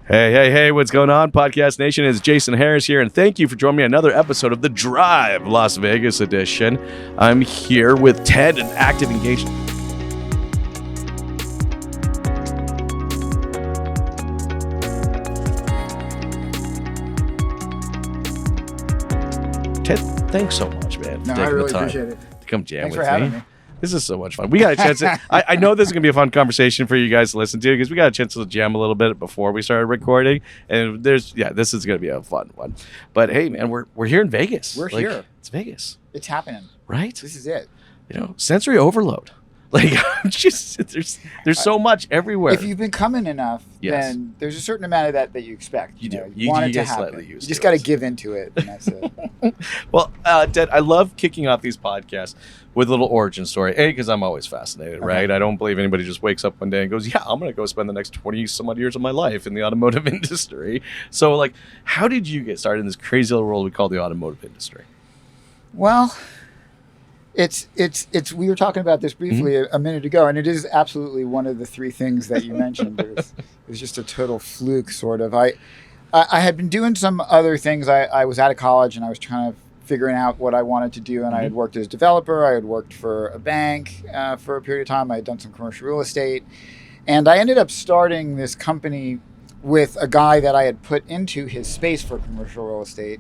Hey, what's going on, Podcast Nation? It's Jason Harris here, and thank you for joining me on another episode of The Drive Las Vegas edition. I'm here with Ted and ActivEngage. Ted, thanks so much, man. No, I really appreciate it. To come jam Thanks with for having me. me. This is so much fun. We got a chance to, I know this is going to be a fun conversation for you guys to listen to because we got a chance to jam a little bit before we started recording. And this is going to be a fun one. But hey, man, we're here in Vegas. We're here. It's Vegas. It's happening. Right? This is it. You know, sensory overload. Like, just, there's so much everywhere. If you've been coming enough, Yes. then there's a certain amount of that you expect. You do. know, You want it get to happen. slightly used You just to got to it. give into it, and that's it. Well, Ted, I love kicking off these podcasts with a little origin story. A, because I'm always fascinated, Okay. right? I don't believe anybody just wakes up one day and goes, yeah, I'm going to go spend the next 20 some odd years of my life in the automotive industry. So, like, how did you get started in this crazy little world we call the automotive industry? Well, it's. We were talking about this briefly a minute ago, and it is absolutely one of the three things that you mentioned. It was just a total fluke, sort of. I had been doing some other things. I was out of college, and I was trying to figuring out what I wanted to do. And I had worked as a developer. I had worked for a bank for a period of time. I had done some commercial real estate. And I ended up starting this company with a guy that I had put into his space for commercial real estate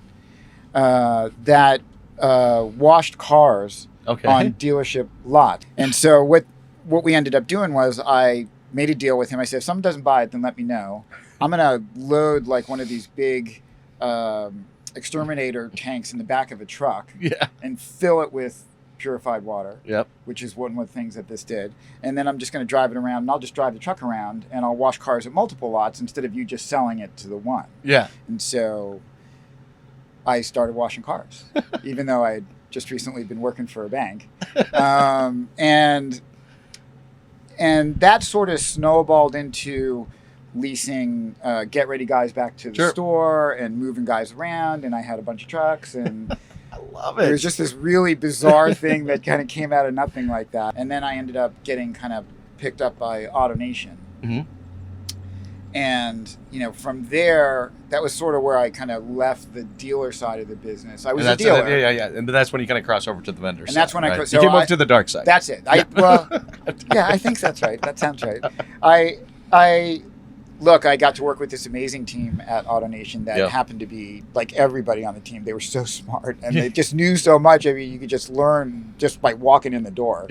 that washed cars on dealership lot. And so what we ended up doing was I made a deal with him. I said, if someone doesn't buy it, then let me know. I'm going to load like one of these big exterminator tanks in the back of a truck and fill it with purified water, which is one of the things that this did. And then I'm just going to drive it around, and I'll just drive the truck around, and I'll wash cars at multiple lots instead of you just selling it to the one. Yeah. And so I started washing cars, even though I had just recently been working for a bank. And that sort of snowballed into leasing get ready guys back to the store and moving guys around, and I had a bunch of trucks, and I love it. It was just this really bizarre thing that kind of came out of nothing like that. And then I ended up getting kind of picked up by Autonation. And from there, that was sort of where I kind of left the dealer side of the business. I was a dealer. And that's when you kind of cross over to the vendor side. And that's when right? so you came over to the dark side. That's it. I think that's right. That sounds right. Look, I got to work with this amazing team at Autonation that happened to be like everybody on the team. They were so smart, and they just knew so much. I mean, you could just learn just by walking in the door.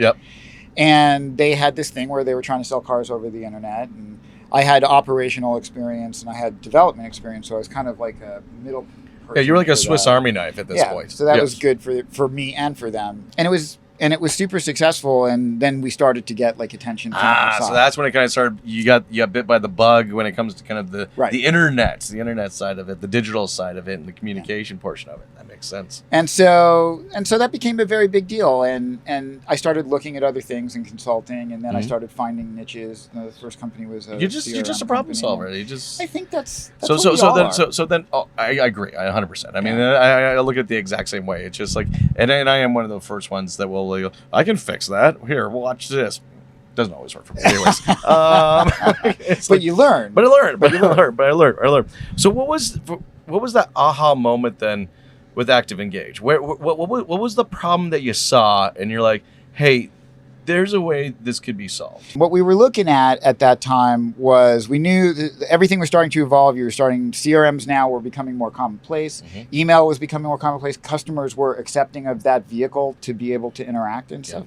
And they had this thing where they were trying to sell cars over the internet, and I had operational experience and I had development experience, so I was kind of like a middle person. Yeah, you were like a Swiss Army knife at this point. So that was good for me and for them. And it was super successful, and then we started to get like attention from outside. So that's when it kind of started. You got bit by the bug when it comes to kind of the internet side of it, the digital side of it, and the communication portion of it. That makes sense. And so that became a very big deal, and I started looking at other things in consulting, and then I started finding niches. The first company was you're just a problem solver. I think that's so what we all are. then I agree 100%. I mean, I look at it the exact same way. It's just like, and I am one of the first ones that will. I can fix that. Here, watch this. Doesn't always work for me, anyways. But you learn. But I learned. So what was that aha moment then with ActivEngage? What was the problem that you saw, and you're like, hey, there's a way this could be solved? What we were looking at that time was we knew that everything was starting to evolve. You were starting CRMs now were becoming more commonplace. Email was becoming more commonplace. Customers were accepting of that vehicle to be able to interact and stuff.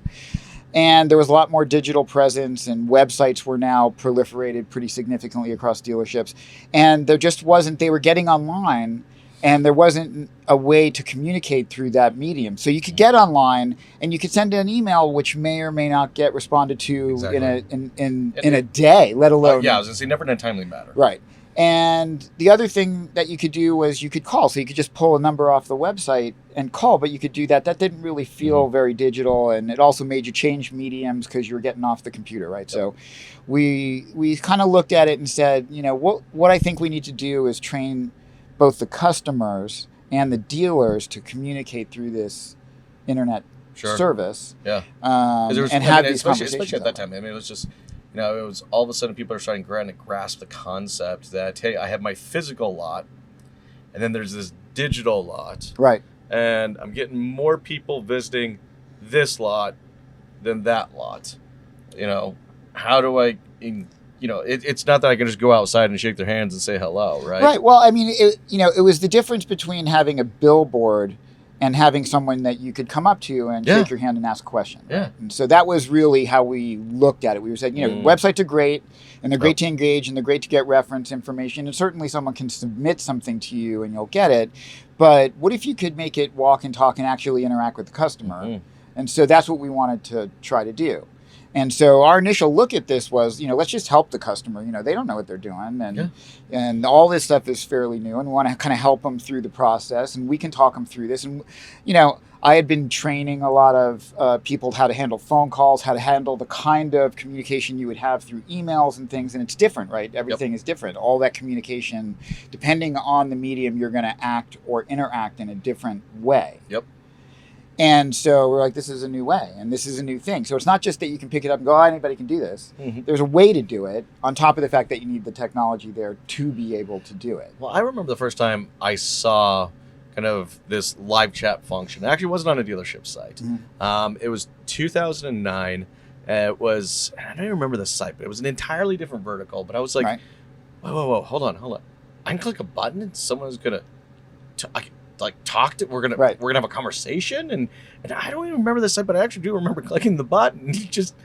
And there was a lot more digital presence, and websites were now proliferated pretty significantly across dealerships. And there just wasn't, they were getting online, and there wasn't a way to communicate through that medium. So you could get online and you could send an email, which may or may not get responded to in a day, let alone. I was gonna say never in a timely manner. Right. And the other thing that you could do was you could call. So you could just pull a number off the website and call, but you could do that. That didn't really feel very digital, and it also made you change mediums because you were getting off the computer, right? So we kind of looked at it and said, what I think we need to do is train both the customers and the dealers to communicate through this internet service. And have these conversations. Especially at that time. I mean, it was just, it was all of a sudden people are starting to grasp the concept that, hey, I have my physical lot, and then there's this digital lot. Right. And I'm getting more people visiting this lot than that lot. How do I, it's not that I can just go outside and shake their hands and say hello, right? Right. Well, I mean, it was the difference between having a billboard and having someone that you could come up to and shake your hand and ask a question. Yeah. And so that was really how we looked at it. We were saying, websites are great, and they're great to engage, and they're great to get reference information. And certainly someone can submit something to you and you'll get it. But what if you could make it walk and talk and actually interact with the customer? Mm-hmm. And so that's what we wanted to try to do. And so our initial look at this was, let's just help the customer. They don't know what they're doing. And all this stuff is fairly new. And we want to kind of help them through the process. And we can talk them through this. And, I had been training a lot of people how to handle phone calls, how to handle the kind of communication you would have through emails and things. And it's different, right? Everything is different. All that communication, depending on the medium, you're going to act or interact in a different way. Yep. And so we're like, this is a new way, and this is a new thing. So it's not just that you can pick it up and go, oh, anybody can do this. Mm-hmm. There's a way to do it, on top of the fact that you need the technology there to be able to do it. Well, I remember the first time I saw kind of this live chat function. It actually wasn't on a dealership site. Mm-hmm. It was 2009. It was, I don't even remember the site, but it was an entirely different vertical. But I was like, whoa, hold on. I can click a button and someone's going to... talk to, we're gonna have a conversation, and I don't even remember the site, but I actually do remember clicking the button and just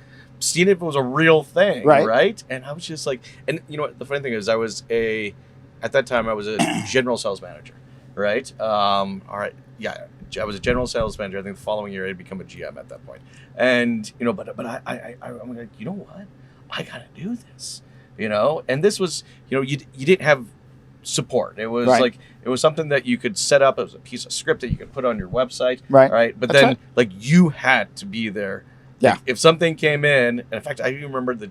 seeing if it was a real thing, right? And I was just like, and you know what, the funny thing is, at that time I was a general sales manager, right? I was a general sales manager. I think the following year I'd become a GM at that point, and but I'm like, you know what, I gotta do this, and this was, you didn't have support. It was it was something that you could set up. It was a piece of script that you could put on your website, right? But then you had to be there. Yeah. Like, if something came in, and in fact, I even remember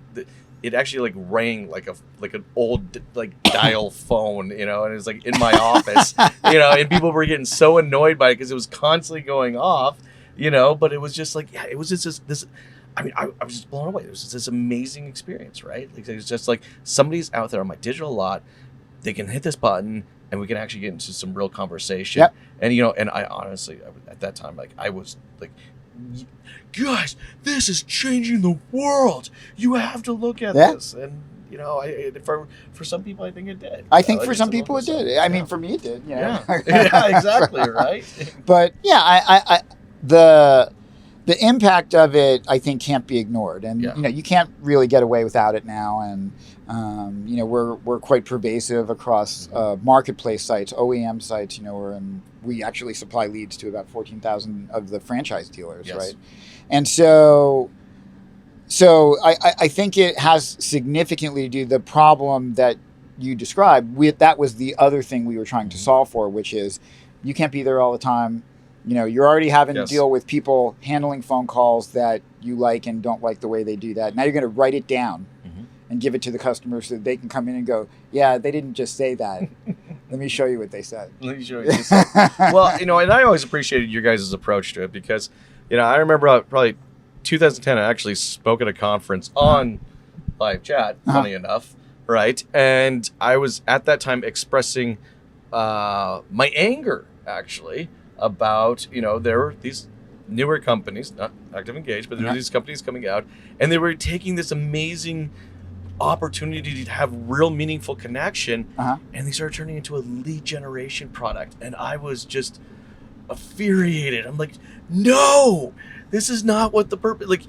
it actually rang like an old dial phone, and it was in my office, and people were getting so annoyed by it because it was constantly going off, But it was just it was just this. I mean, I was just blown away. It was just this amazing experience, right? It's just somebody's out there on my digital lot. They can hit this button, and we can actually get into some real conversation. Yep. And and I honestly, at that time, I was like, guys, this is changing the world. You have to look at this. And for some people, I think it did. I think for some people it did. I mean, for me it did. Yeah, exactly, right. But the impact of it, I think, can't be ignored, and you can't really get away without it now. And we're quite pervasive across marketplace sites, OEM sites. We actually supply leads to about 14,000 of the franchise dealers, right? And so I think it has significantly to do the problem that you described. That was the other thing we were trying to solve for, which is you can't be there all the time. You're already having to deal with people handling phone calls that you like and don't like the way they do that. Now you're going to write it down and give it to the customer so that they can come in and go, yeah, they didn't just say that. Let me show you what they said. Well, and I always appreciated your guys' approach to it because, I remember probably 2010, I actually spoke at a conference on live chat, funny enough, right? And I was at that time expressing my anger, actually, about, there were these newer companies, not ActivEngage, but there were these companies coming out, and they were taking this amazing opportunity to have real meaningful connection, and they started turning into a lead generation product. And I was just infuriated. I'm like, no, this is not what the purpose,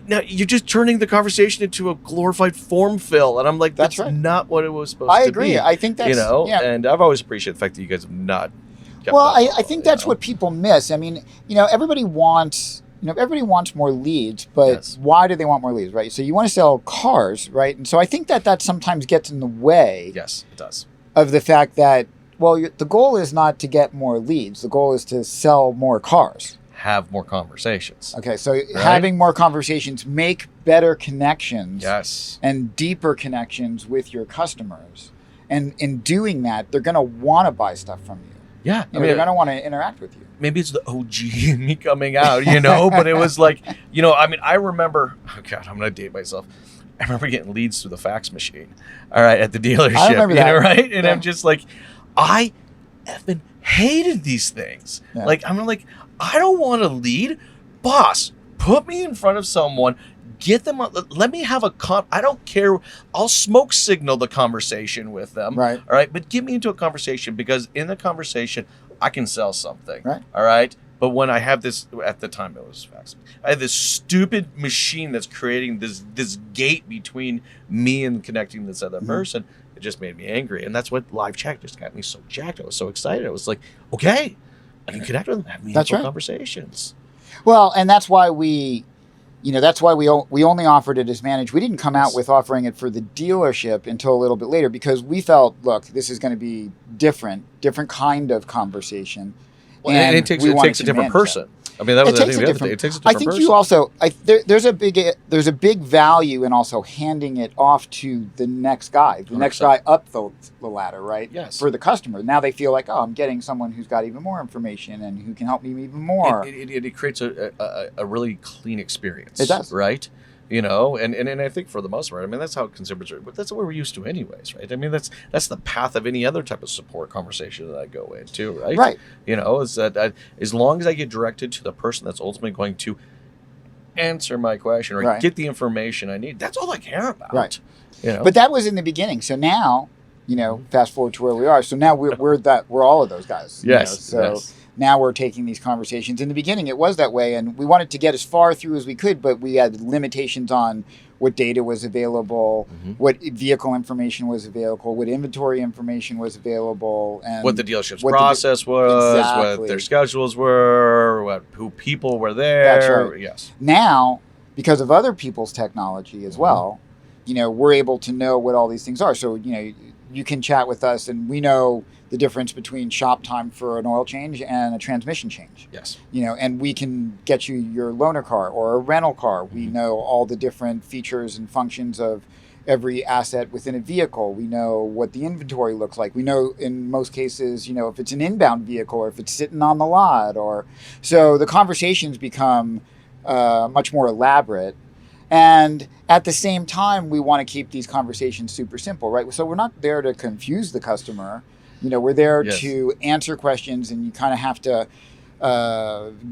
now you're just turning the conversation into a glorified form fill. And I'm like, that's not what it was supposed to be. I agree. I think that's, and I've always appreciated the fact that you guys have not. Well, I think that's what people miss. I mean, everybody wants more leads, but why do they want more leads, right? So you want to sell cars, right? And so I think that sometimes gets in the way. Yes, it does. Of the fact that, the goal is not to get more leads. The goal is to sell more cars. Have more conversations. Okay, so having more conversations, make better connections. Yes. And deeper connections with your customers. And in doing that, they're going to want to buy stuff from you. Yeah, they're going to want to interact with you. Maybe it's the OG in me coming out, but it was I remember, oh God, I'm going to date myself. I remember getting leads through the fax machine. All right, at the dealership, I remember you know, that. right? And Yeah. I'm just like, I effing hated these things. Yeah. Like, I'm like, I don't want to lead, boss. Put me in front of someone. Get them. Let me have a I don't care. I'll smoke signal the conversation with them. Right. All right. But get me into a conversation, because in the conversation, I can sell something. Right. All right. But when I have this, at the time it was fax, I had this stupid machine that's creating this gate between me and connecting this other person. It just made me angry. And that's what live chat just got me so jacked. I was so excited. I was like, okay, I can connect with them, have meaningful conversations. Well, and that's why we only offered it as managed. We didn't come out with offering it for the dealership until a little bit later, because we felt, look, this is going to be different kind of conversation. Well, and it takes a different person. I mean, that was the thing. It takes a different person. I think you also, there's a big value in also handing it off to the next guy, up the ladder, right? Yes. For the customer. Now they feel like, oh, I'm getting someone who's got even more information and who can help me even more. It creates a really clean experience. It does. Right? You know, and I think for the most part, I mean, that's how consumers are. But that's what we're used to anyways, right? I mean, that's the path of any other type of support conversation that I go into, right? Right. You know, is that as long as I get directed to the person that's ultimately going to answer my question or get the information I need, that's all I care about. Right. You know? But that was in the beginning. So now, you know, fast forward to where we are. So now we're all of those guys. Yes. You know? So yes. Now we're taking these conversations. In the beginning, it was that way, and we wanted to get as far through as we could, but we had limitations on what data was available, what vehicle information was available, what inventory information was available, and what the dealership's process was, what their schedules were, who people were there. That's right. Yes. Now, because of other people's technology as well, you know, we're able to know what all these things are. So, you know, you can chat with us, and we know the difference between shop time for an oil change and a transmission change. Yes. You know, and we can get you your loaner car or a rental car. We know all the different features and functions of every asset within a vehicle. We know what the inventory looks like. We know in most cases, you know, if it's an inbound vehicle or if it's sitting on the lot, or so the conversations become much more elaborate. And at the same time, we want to keep these conversations super simple, right? So we're not there to confuse the customer. You know, we're there to answer questions, and you kind of have to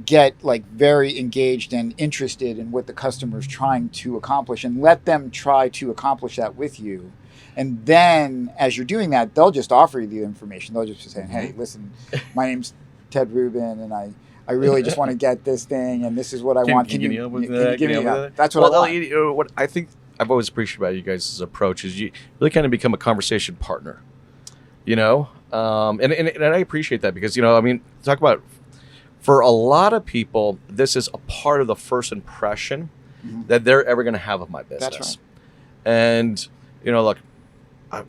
get like very engaged and interested in what the customer's trying to accomplish, and let them try to accomplish that with you. And then as you're doing that, they'll just offer you the information. They'll just be saying, hey, listen, my name's Ted Rubin, and I really just want to get this thing, and this is what I want. Can you give me that? That's what I want. What I think I've always appreciated about you guys' approach is you really kind of become a conversation partner. You know, and I appreciate that, because, you know, I mean, talk about, for a lot of people, this is a part of the first impression that they're ever going to have of my business. That's right. And, you know, look, I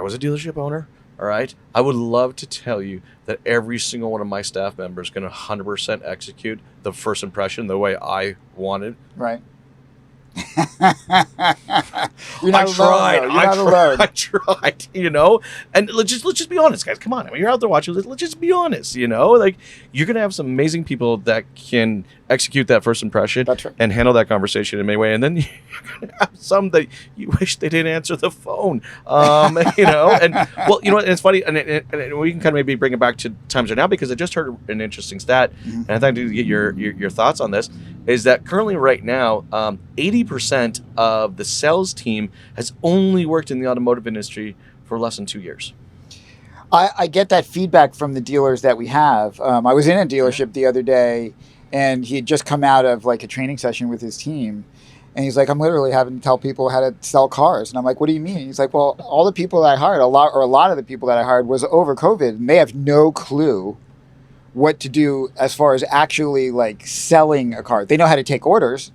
was a dealership owner. All right. I would love to tell you that every single one of my staff members is going to 100% execute the first impression the way I wanted. Right. You're not alone. I tried, you know, and let's just be honest, guys. Come on, I mean, you're out there watching. Let's just be honest, you know. Like, you're gonna have some amazing people that can execute that first impression and handle that conversation in many ways, and then you're gonna have some that you wish they didn't answer the phone, you know. And well, you know, it's funny, and we can kind of maybe bring it back to times right now, because I just heard an interesting stat, and I'd like to get your thoughts on this. Is that currently right now, 80% of the sales team has only worked in the automotive industry for less than 2 years. I get that feedback from the dealers that we have. I was in a dealership the other day, and he had just come out of like a training session with his team. And he's like, I'm literally having to tell people how to sell cars. And I'm like, what do you mean? He's like, well, all the people that I hired, a lot of the people that I hired was over COVID, and they have no clue what to do as far as actually like selling a car. They know how to take orders,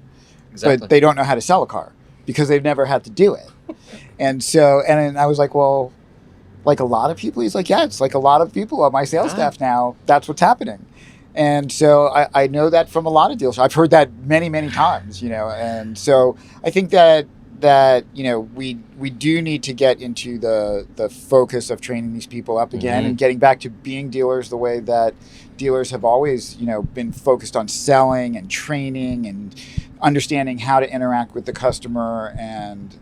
but they don't know how to sell a car because they've never had to do it. And so, and I was like, well, like a lot of people? He's like, yeah, it's like a lot of people on my sales staff now. That's what's happening. And so I know that from a lot of deals. I've heard that many, many times, you know. And so I think that that we do need to get into the focus of training these people up again and getting back to being dealers the way that dealers have always been focused on selling and training and understanding how to interact with the customer and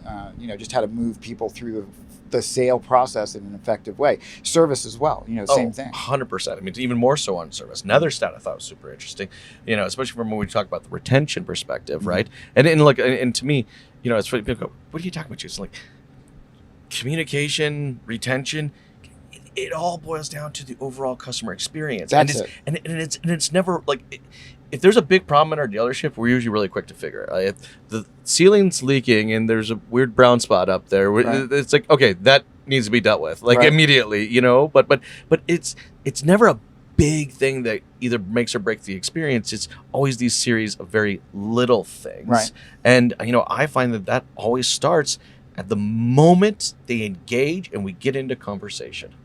just how to move people through the sale process in an effective way. Service as well, same thing. 100%. I mean, even more so on service. Another stat I thought was super interesting, especially from when we talk about the retention perspective, right? And to me, it's funny, people go, what are you talking about? It's like communication, retention. It all boils down to the overall customer experience. That's it. And it's never like, if there's a big problem in our dealership, we're usually really quick to figure it. If the ceiling's leaking and there's a weird brown spot up there, right. It's like, okay, that needs to be dealt with, like immediately, But it's never a big thing that either makes or breaks the experience. It's always these series of very little things, right? And I find that always starts at the moment they engage and we get into conversation.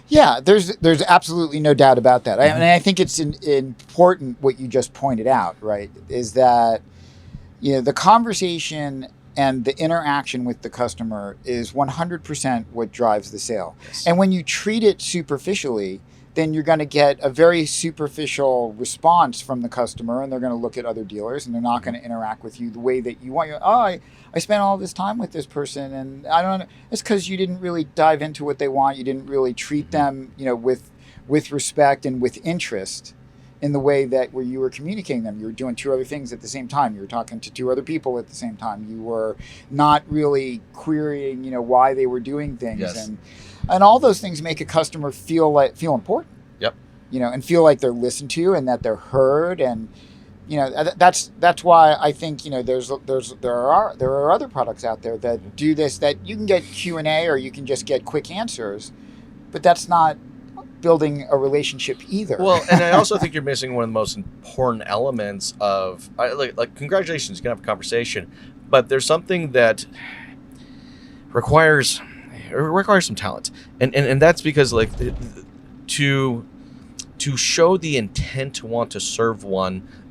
Yeah, there's absolutely no doubt about that. And I think it's important what you just pointed out, right? Is that the conversation and the interaction with the customer is 100% what drives the sale. Yes. And when you treat it superficially, then you're going to get a very superficial response from the customer, and they're going to look at other dealers, and they're not going to interact with you the way that you want. I spent all this time with this person, and I don't know. It's because you didn't really dive into what they want. You didn't really treat them, with respect and with interest in the way that where you were communicating them. You were doing two other things at the same time. You were talking to two other people at the same time. You were not really querying, why they were doing things. Yes. And all those things make a customer feel important. Yep. And feel like they're listened to and that they're heard. And that's why I think there are other products out there that do this, that you can get Q&A or you can just get quick answers, but that's not building a relationship either. Well, and I also think you're missing one of the most important elements of like congratulations, you can have a conversation, but there's something that requires some talent, and that's because to show the intent to want to serve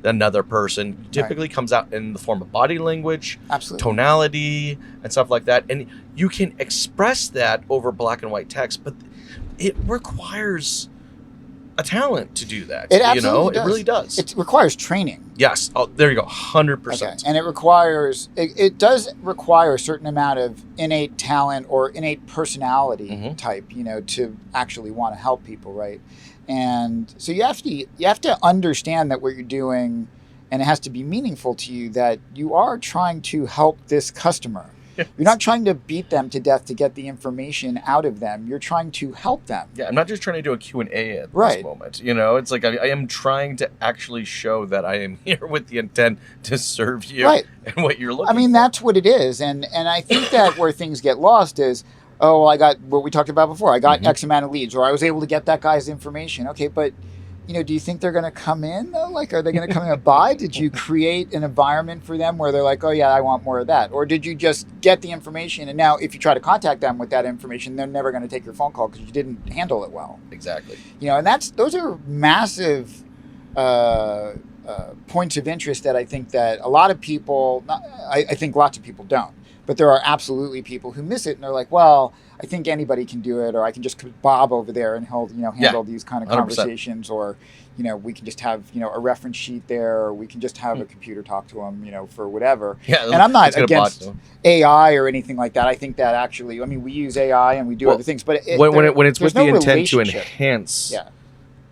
another person typically comes out in the form of body language, absolutely, tonality, and stuff like that, and you can express that over black and white text, but it requires a talent to do that. It absolutely does. It really does. It requires training. Yes. Oh, there you go. 100%. Okay. And it does require a certain amount of innate talent or innate personality type, to actually want to help people, right? And so you have to understand that what you're doing, and it has to be meaningful to you, that you are trying to help this customer. Yes. You're not trying to beat them to death to get the information out of them. You're trying to help them. Yeah, I'm not just trying to do a Q&A at this moment. It's like I am trying to actually show that I am here with the intent to serve you and what you're looking for. That's what it is. And I think that where things get lost is, I got what we talked about before. I got X amount of leads, or I was able to get that guy's information. Okay, but do you think they're going to come in though? Like, are they going to come in and buy? Did you create an environment for them where they're like, oh yeah, I want more of that? Or did you just get the information, and now if you try to contact them with that information, they're never going to take your phone call because you didn't handle it well? Exactly. And those are massive points of interest that I think that a lot of people, I think lots of people don't. But there are absolutely people who miss it, and they're like, well, I think anybody can do it, or I can just put Bob over there and he'll handle these kind of 100%. Conversations, or we can just have a reference sheet there, or we can just have a computer talk to him for whatever. Yeah, and I'm not against AI or anything like that. I think that actually, we use AI and we do other things, but when it's with the intent to enhance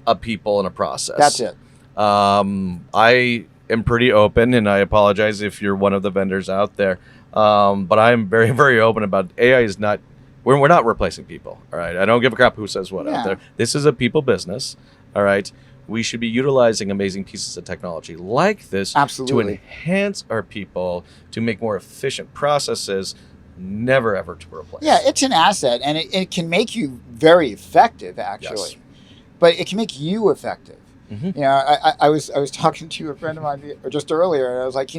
a people in a process, that's it. I am pretty open, and I apologize if you're one of the vendors out there. But I'm very, very open about AI is not, we're not replacing people. All right. I don't give a crap who says what out there. This is a people business. All right. We should be utilizing amazing pieces of technology like this to enhance our people, to make more efficient processes, never ever to replace. Yeah, it's an asset, and it can make you very effective, actually. Yes. But it can make you effective. I was talking to a friend of mine just earlier, and I was like,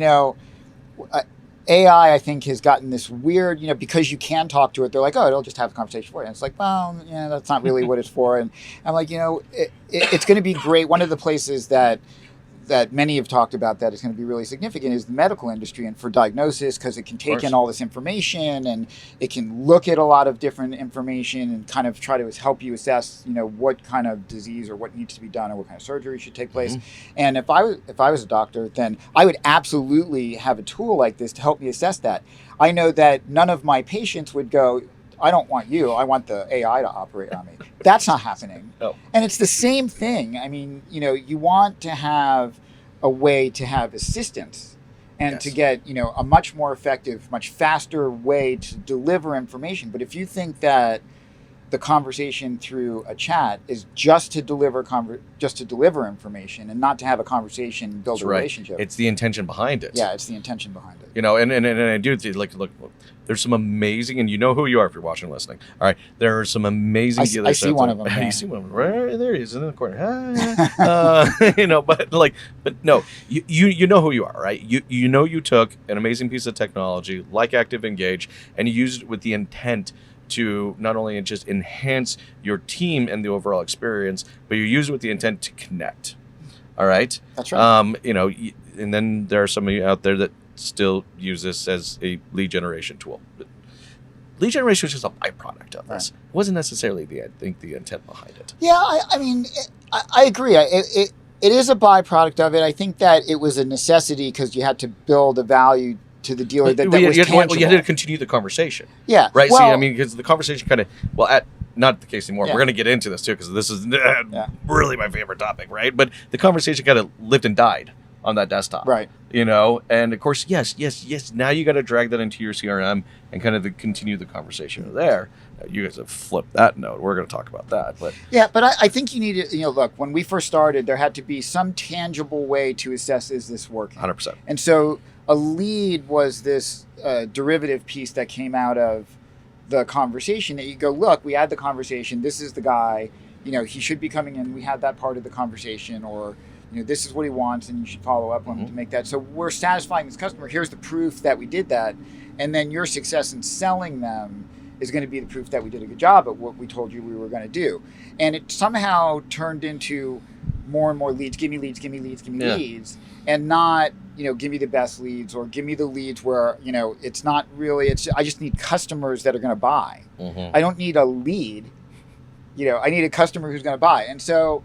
AI, I think, has gotten this weird, because you can talk to it, they're like, oh, it'll just have a conversation for you. And it's like, well, that's not really what it's for. And I'm like, it's going to be great. One of the places that that many have talked about that is going to be really significant is the medical industry and for diagnosis, because it can take in all this information and it can look at a lot of different information and kind of try to help you assess, what kind of disease or what needs to be done or what kind of surgery should take place. And if I was a doctor, then I would absolutely have a tool like this to help me assess that. I know that none of my patients would go, I don't want you, I want the AI to operate on me. That's not happening. No. And it's the same thing. I mean, you want to have a way to have assistance and to get, a much more effective, much faster way to deliver information. But if you think that the conversation through a chat is just to deliver information and not to have a conversation, build a relationship. It's the intention behind it. Yeah, it's the intention behind it. And I do look. There's some amazing, and you know who you are if you're watching and listening. All right, there are some amazing. I see one of them. You see one of them right there. He is in the corner. But no, you know who you are, right? You took an amazing piece of technology like ActivEngage and you used it with the intent to not only just enhance your team and the overall experience, but you use it with the intent to connect. All right. That's right. And then there are some of you out there that still use this as a lead generation tool. But lead generation was just a byproduct of this. It wasn't necessarily the intent behind it. Yeah, I agree. It is a byproduct of it. I think that it was a necessity because you had to build a value to the dealer that was tangible. You had to continue the conversation. Yeah. Right? Well, because the conversation kind of, not the case anymore. Yeah. We're going to get into this too because this is really my favorite topic, right? But the conversation kind of lived and died on that desktop. Right. And of course, yes. Now you got to drag that into your CRM and kind of continue the conversation there. You guys have flipped that note. We're going to talk about that. But I think you need to, look, when we first started, there had to be some tangible way to assess, is this working? 100%. And so a lead was this derivative piece that came out of the conversation that you go, look, we had the conversation. This is the guy, he should be coming in. We had that part of the conversation, or, this is what he wants and you should follow up on him to make that. So we're satisfying this customer. Here's the proof that we did that. And then your success in selling them is going to be the proof that we did a good job at what we told you we were going to do. And it somehow turned into more and more leads. Give me leads, give me leads, give me leads. And not, give me the best leads, or give me the leads where, it's not really, I just need customers that are going to buy. I don't need a lead. I need a customer who's going to buy. And so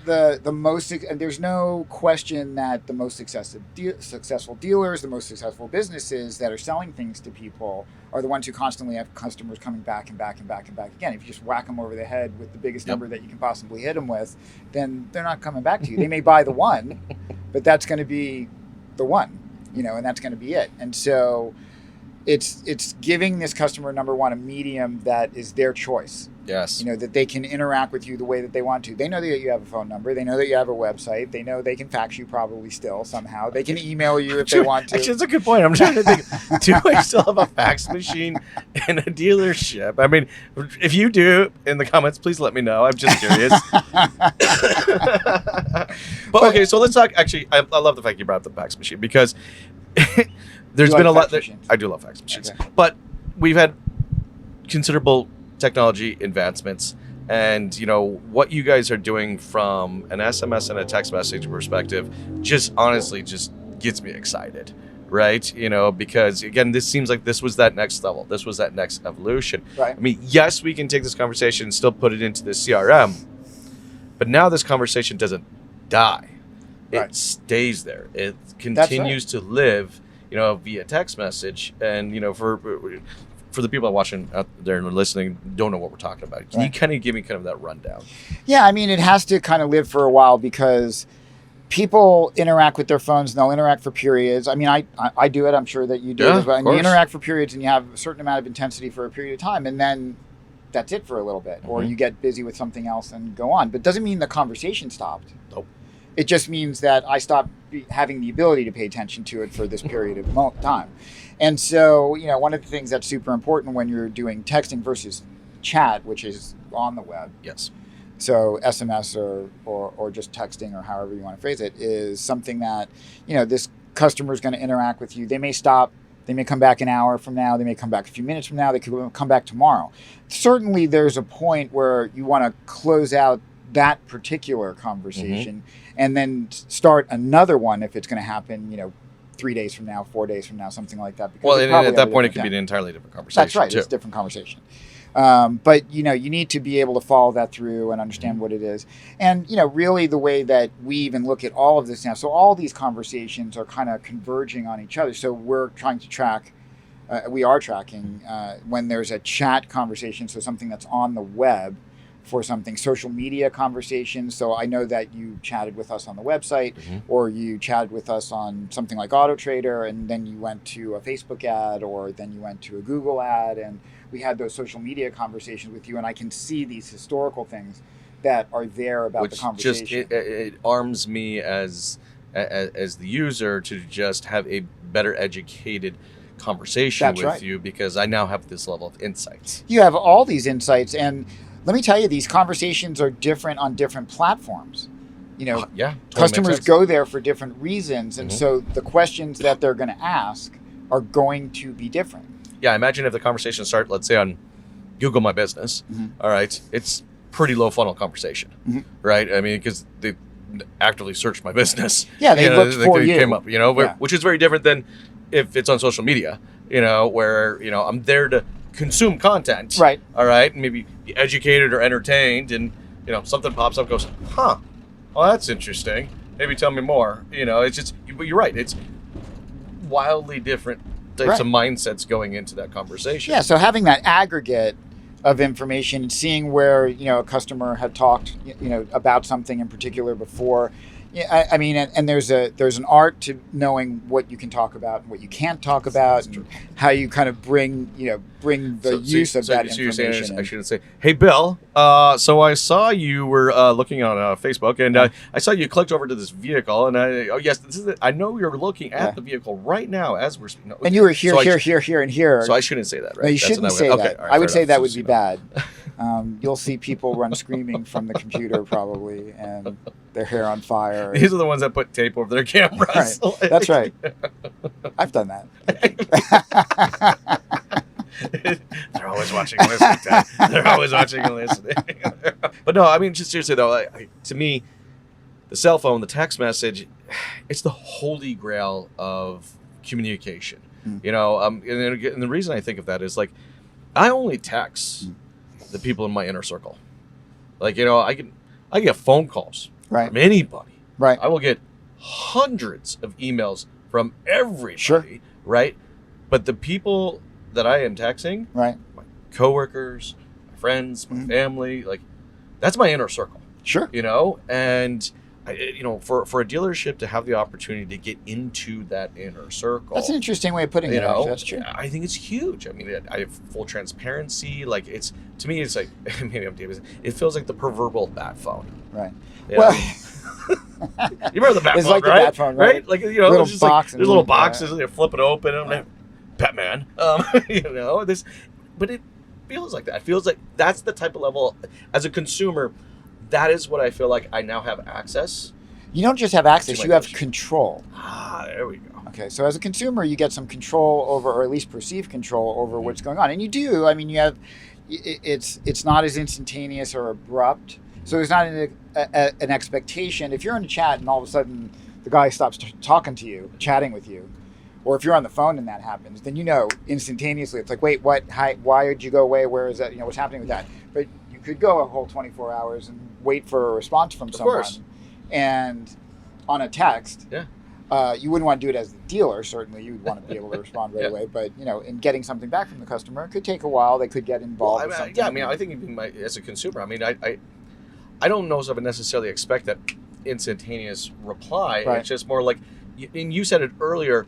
and there's no question that the most successful dealers, the most successful businesses that are selling things to people are the ones who constantly have customers coming back and back and back and back again. If you just whack them over the head with the biggest number that you can possibly hit them with, then they're not coming back to you. They may buy the one, but that's going to be the one, and that's going to be it. And so it's giving this customer, number one, a medium that is their choice. Yes. That they can interact with you the way that they want to. They know that you have a phone number. They know that you have a website. They know they can fax you probably still somehow. They can email you if they want to. Actually, that's a good point. I'm trying to think, do I still have a fax machine in a dealership? I mean, if you do, in the comments, please let me know. I'm just curious. But okay, so let's talk. Actually, I love the fact you brought up the fax machine because there's been a lot. I do love fax machines. Okay. But we've had considerable technology advancements, and what you guys are doing from an SMS and a text message perspective just honestly just gets me excited, right? Because again, this seems like this was that next level, this was that next evolution, right? I mean, yes, we can take this conversation and still put it into the CRM, but now this conversation doesn't die. It stays there. It continues to live via text message. And for the people watching out there and listening, don't know what we're talking about. Can you kind of give me kind of that rundown? Yeah, I mean, it has to kind of live for a while because people interact with their phones and they'll interact for periods. I mean, I do it. I'm sure that you do it as well. And you interact for periods and you have a certain amount of intensity for a period of time. And then that's it for a little bit. Or you get busy with something else and go on. But it doesn't mean the conversation stopped. Nope. It just means that I stopped having the ability to pay attention to it for this period of time. And so, one of the things that's super important when you're doing texting versus chat, which is on the web. Yes. So SMS or just texting or however you want to phrase it is something that, this customer is going to interact with you. They may stop. They may come back an hour from now. They may come back a few minutes from now. They could come back tomorrow. Certainly there's a point where you want to close out that particular conversation, and then start another one if it's going to happen, 3 days from now, 4 days from now, something like that. Because Well, it and probably at that have a point, it different could be time. an entirely different conversation. That's right. too. It's a different conversation. But you need to be able to follow that through and understand what it is. And really the way that we even look at all of this now. So all these conversations are kind of converging on each other. So we're trying to track. We are tracking when there's a chat conversation. So something that's on the web for something, social media conversations. So I know that you chatted with us on the website, or you chatted with us on something like Auto Trader, and then you went to a Facebook ad, or then you went to a Google ad, and we had those social media conversations with you, and I can see these historical things that are there about the conversation. Just it arms me as the user to just have a better educated conversation That's with right. you, because I now have this level of insights. You have all these insights, and let me tell you, these conversations are different on different platforms. Yeah, totally customers makes sense. go there for different reasons, and so the questions that they're going to ask are going to be different. Yeah, imagine if the conversation starts, let's say, on Google My Business. All right, it's pretty low funnel conversation, right? I mean, because they actively searched my business. Yeah, they looked for you. Came up, which is very different than if it's on social media, where I'm there to consume content, right? All right, and maybe be educated or entertained, and something pops up, goes, well, that's interesting, maybe tell me more. It's just, but you're right, it's wildly different types of mindsets going into that conversation. Yeah, so having that aggregate of information and seeing where a customer had talked about something in particular before. Yeah, I mean, and there's an art to knowing what you can talk about and what you can't talk about, and how you kind of bring the use of that information. I shouldn't say, hey, Bill. So I saw you were looking on Facebook, and I saw you clicked over to this vehicle, and yes, this is it. I know you're looking at the vehicle right now as we're speaking. And you were here, here, and here. So I shouldn't say that, right? No, you shouldn't say that. Okay, right, I would say enough. that would be bad. You'll see people run screaming from the computer probably, and their hair on fire. These are the ones that put tape over their cameras. Right. That's right. I've done that. They're always watching and listening. Ted. They're always watching and listening. But no, I mean, just seriously though, to me, the cell phone, the text message, it's the holy grail of communication. And the reason I think of that is, like, I only text the people in my inner circle. Like, I get phone calls from anybody. Right. I will get hundreds of emails from everybody. Sure. Right. But the people that I am texting, my coworkers, my friends, my family, like, that's my inner circle. Sure. And for a dealership to have the opportunity to get into that inner circle, that's an interesting way of putting it. Actually. That's true. I think it's huge. I mean, I have full transparency. Like, it's, to me, it's like, maybe I'm David. It feels like the proverbial bat phone. Right. Well, you remember the bat it's phone, like right? The bat phone, right? Like, little there's just box, there's little boxes. You flip it open, and I'm like, Batman. This, but it feels like that. It feels like that's the type of level, as a consumer, that is what I feel like I now have access. You don't just have access, you have control. There we go. Okay, so as a consumer, you get some control over, or at least perceived control over what's going on. And you do, I mean, you have, it's not as instantaneous or abrupt. So there's not an expectation. If you're in a chat and all of a sudden the guy stops talking to you, chatting with you, or if you're on the phone and that happens, then instantaneously, it's like, wait, what? Hi, why did you go away? Where is that? What's happening with that? But you could go a whole 24 hours and wait for a response from someone. Of course. And on a text, you wouldn't want to do it as the dealer. Certainly, you would want to be able to respond right away. But in getting something back from the customer, it could take a while. They could get involved. Well, I think even as a consumer, I mean, I don't know if I would necessarily expect that instantaneous reply. Right. It's just more like, and you said it earlier.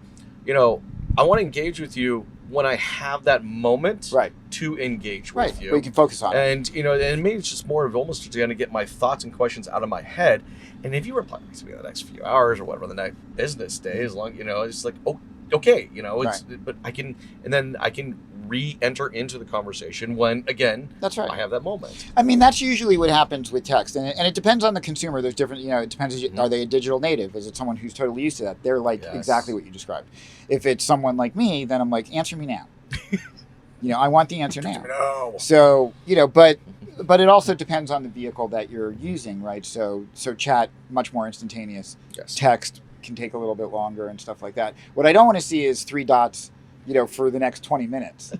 I want to engage with you when I have that moment to engage with you. We can focus on it. And, and maybe it's just more of almost going to get my thoughts and questions out of my head. And if you reply to me in the next few hours or whatever, the next business day, as long, it's like, oh, okay, but I can re-enter into the conversation when, again, that's right. I have that moment. I mean, that's usually what happens with text. And it depends on the consumer. There's different, it depends. Are they a digital native? Is it someone who's totally used to that? They're like exactly what you described. If it's someone like me, then I'm like, answer me now. I want the answer now. No. So, but but it also depends on the vehicle that you're using, right? So chat, much more instantaneous. Yes. Text can take a little bit longer and stuff like that. What I don't want to see is 3 dots, for the next 20 minutes.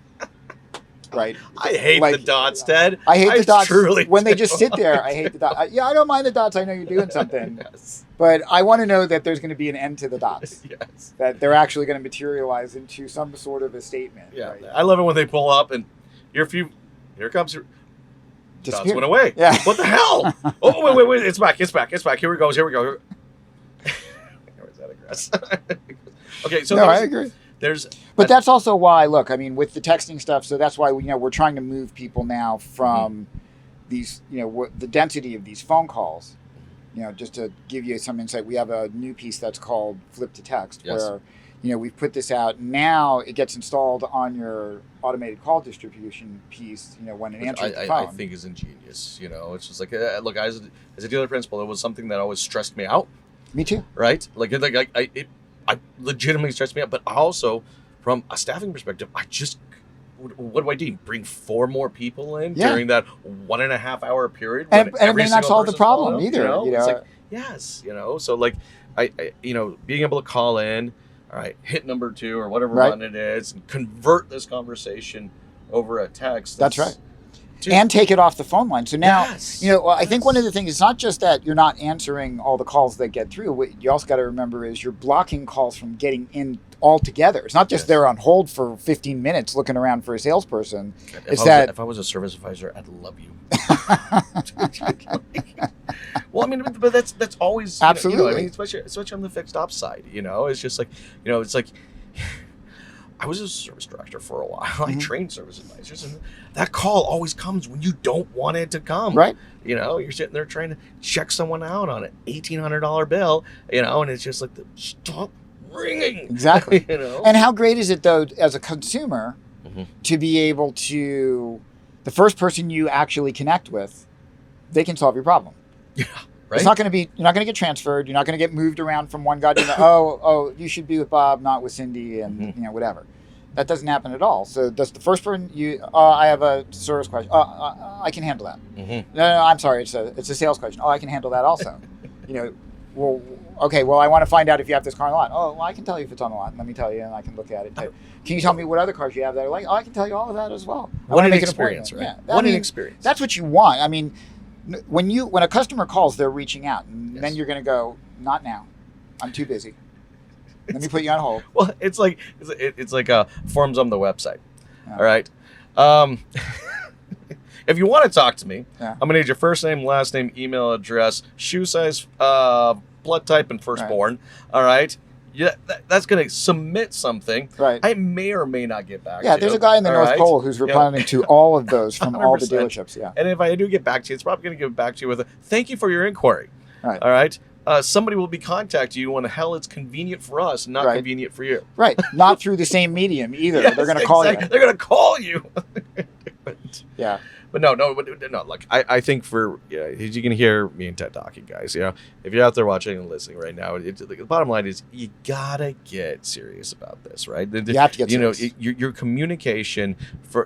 Right. I hate the dots, Ted. I hate the dots truly when they do. just sit there. I hate the dots. Yeah, I don't mind the dots. I know you're doing something. Yes. But I want to know that there's going to be an end to the dots. Yes. That they're actually going to materialize into some sort of a statement. Yeah. Right? I love it when they pull up and here comes your dots Disappear. went away. Yeah. What the hell? Oh, wait. It's back. Here we go. Where's that aggressive? Okay. So no, I agree. But that's also why, look, I mean, with the texting stuff, so that's why we're trying to move people now from these, the density of these phone calls. Just to give you some insight, we have a new piece that's called Flip to Text, Yes. where, we've put this out. Now it gets installed on your automated call distribution piece, when it answers the phone. I think is ingenious. It's just like, look, as a dealer principal, it was something that always stressed me out. Me too. Right? It legitimately stressed me out, but also from a staffing perspective, what do I do? Bring 4 more people in during that 1.5 hour period, and it may not solve the problem either. It's like, yes, so like I being able to call in, all right, hit number 2 or whatever button it is, and convert this conversation over a text. That's right. Dude. And take it off the phone line. So now, Yes. I think one of the things, it's not just that you're not answering all the calls that get through. What you also got to remember is you're blocking calls from getting in altogether. It's not just they're on hold for 15 minutes looking around for a salesperson. If I was a service advisor, I'd love you. Well, I mean, but that's always absolutely. Especially on the fixed ops side. It's just like it's like. I was a service director for a while. I trained service advisors, and that call always comes when you don't want it to come. Right. You're sitting there trying to check someone out on an $1,800 bill, and it's just like, stop ringing. Exactly. And how great is it, though, as a consumer, to be able to, the first person you actually connect with, they can solve your problem. Yeah. Right? It's not going to be, you're not going to get transferred. You're not going to get moved around from one guy to the, oh, you should be with Bob, not with Cindy, and whatever. That doesn't happen at all. So does the first person I have a service question. I can handle that. No, I'm sorry. It's a sales question. Oh, I can handle that also. Well, okay. Well, I want to find out if you have this car on the lot. Oh, well, I can tell you if it's on the lot. Let me tell you, and I can look at it. Can you tell me what other cars you have that are like? Oh, I can tell you all of that as well. What an experience, right? Yeah. What an experience. That's what you want. I mean, when a customer calls, they're reaching out, and then you're going to go, not now. I'm too busy. Let me put you on hold. Well, it's like forms on the website. Yeah. All right. If you want to talk to me, I'm gonna need your first name, last name, email address, shoe size, blood type, and firstborn. Right. All right. Yeah, that's gonna submit something. Right. I may or may not get back. Yeah, there's a guy in the North Pole who's responding to all of those from all the dealerships. Yeah. And if I do get back to you, it's probably gonna get back to you with a thank you for your inquiry. Right. All right. Somebody will be contacting you when the hell it's convenient for us, not convenient for you. Right. Not through the same medium either. Yes, they're going to call you. They're going to call you. Yeah. But no. Like I think you can hear me and Ted talking, guys. If you're out there watching and listening right now, the bottom line is you gotta get serious about this, right? You have to get serious. Your communication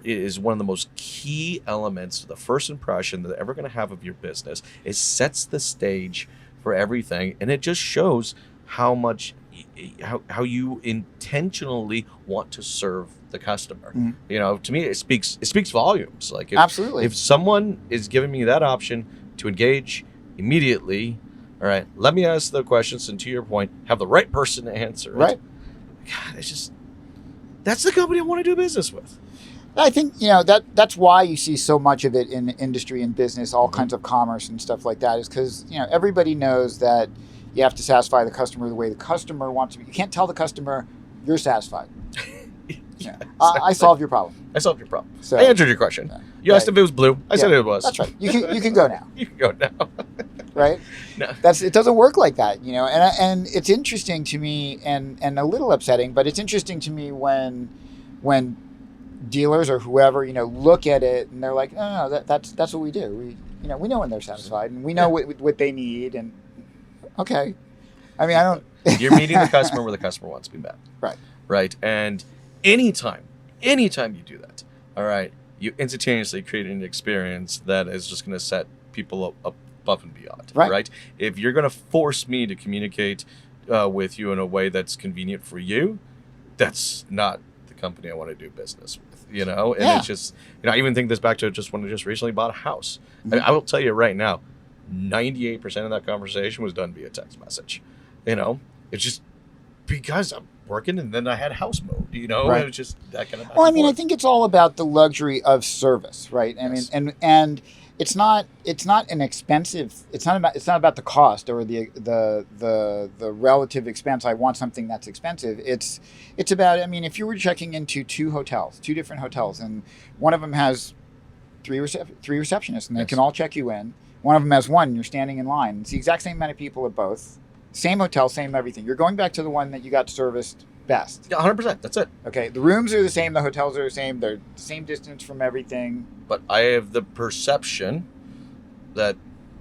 is one of the most key elements to the first impression that they're ever going to have of your business. It sets the stage for everything, and it just shows how how you intentionally want to serve the customer. To me, it speaks volumes. Like absolutely, if someone is giving me that option to engage immediately, all right, let me ask the questions, and to your point, have the right person to answer it. Right. God, that's the company I want to do business with. I think that's why you see so much of it in industry and business, all kinds of commerce and stuff like that, is because everybody knows that you have to satisfy the customer the way the customer wants to be. You can't tell the customer you're satisfied. I solved your problem. I solved your problem. So, I answered your question. You asked if it was blue. I said it was. That's right. You can go now. You can go now. Right? No. It doesn't work like that, And it's interesting to me, and a little upsetting, but it's interesting to me when dealers or whoever look at it and they're like, no, that's what we do. We know when they're satisfied, and we know what they need, and okay. I mean, I don't. You're meeting the customer where the customer wants to be met. Right. Right. And anytime you do that, all right, you instantaneously create an experience that is just going to set people up above and beyond. Right. If you're going to force me to communicate with you in a way that's convenient for you, that's not the company I want to do business with, you know? And Yeah. it's just, you know, I even think this back to just when I just recently bought a house. Mhm. I will tell you right now, 98% of that conversation was done via text message. You know, it's just because I'm working and then I had house mode, you know, Right. it was just that kind of back Well, I and mean, I forth. think it's all about the luxury of service, right? I Yes. mean, and it's not an expensive. It's not about the cost or the relative expense. I want something that's expensive. It's about. I mean, if you were checking into two different hotels, and one of them has three receptionists, and they Yes. can all check you in. One of them has one, and you're standing in line. It's the exact same amount of people at both. Same hotel, same everything. You're going back to the one that you got serviced best. Yeah, 100%. That's it. Okay, the rooms are the same, the hotels are the same, they're the same distance from everything. But I have the perception that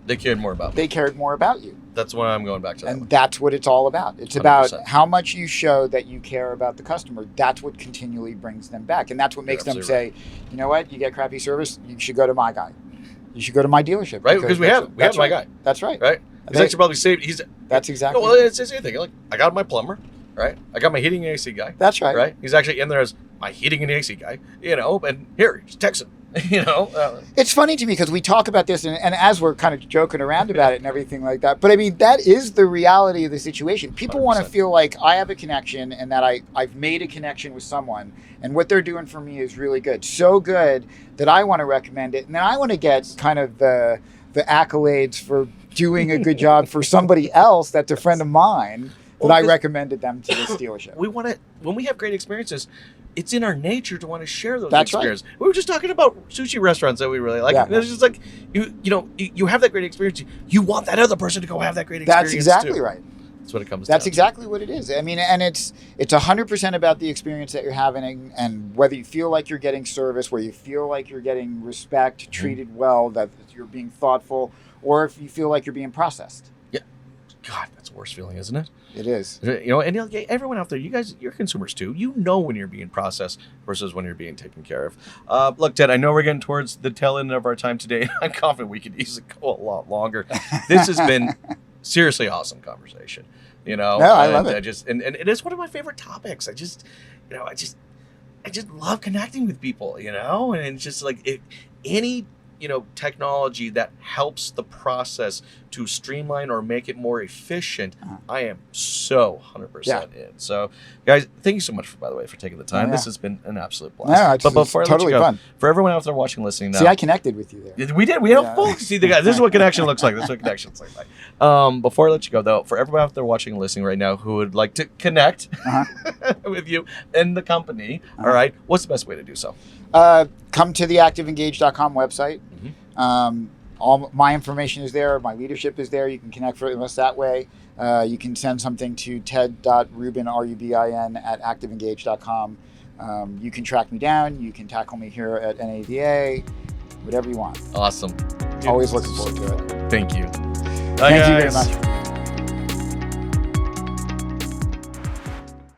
they cared more about me. They cared more about you. That's why I'm going back to that And one. that's what it's all about. It's 100%. about how much you show that you care about the customer. That's what continually brings them back. And that's what makes them say, absolutely you know what, you get crappy service, you should go to my guy. You should go to my dealership. Right? Because we have that's my right. guy. That's right. Right? He's They- actually probably saved. That's exactly No, well, it's the same thing. Like, I got my plumber, right? I got my heating and AC guy, That's right. right? He's actually in there as my heating and AC guy, you know, and here, just text him, you know. It's funny to me because we talk about this and as we're kind of joking around about it and everything like that. But I mean, that is the reality of the situation. People want to 100%. feel like I have a connection and that I've made a connection with someone and what they're doing for me is really good. So good that I want to recommend it. And then I want to get kind of the accolades for doing a good job for somebody else that's a friend of mine that Well, I 'cause- recommended them to this dealership. We want to, when we have great experiences, it's in our nature to want to share those That's right. experiences. We were just talking about sushi restaurants that we really like. Yeah. It's just like, you have that great experience. You want that other person to go have that great experience. That's exactly too. right. That's what it comes That's down exactly what it is. I mean, and it's 100% about the experience that you're having, and whether you feel like you're getting service, where you feel like you're getting respect, treated well, that you're being thoughtful, or if you feel like you're being processed. to. God, that's the worst feeling, isn't it? It is. You know, and everyone out there, you guys, you're consumers too. You know when you're being processed versus when you're being taken care of. Look, Ted, I know we're getting towards the tail end of our time today. I'm confident we could easily go a lot longer. This has been seriously awesome conversation. You know, No, I love it. And it is one of my favorite topics. I just love connecting with people. You know, and it's just like any technology that helps the process to streamline or make it more efficient, I am so 100% in. So, guys, thank you so much, by the way, for taking the time. Yeah. This has been an absolute blast. No, it's before I let totally you go, fun. for everyone out there watching, listening now, See, I connected with you there. we did. We had Yeah. a full see the guys. This is what connection looks like. This is what connection looks like. Before I let you go, though, for everyone out there watching and listening right now who would like to connect with you and the company, all right, what's the best way to do so? Come to the ActivEngage.com website. Mhm. All my information is there. My leadership is there. You can connect with us that way. You can send something to ted.rubin, R-U-B-I-N, at ActivEngage.com. You can track me down. You can tackle me here at NADA, whatever you want. Awesome. Dude, Always looking forward to it. Thank you. Thank you very much.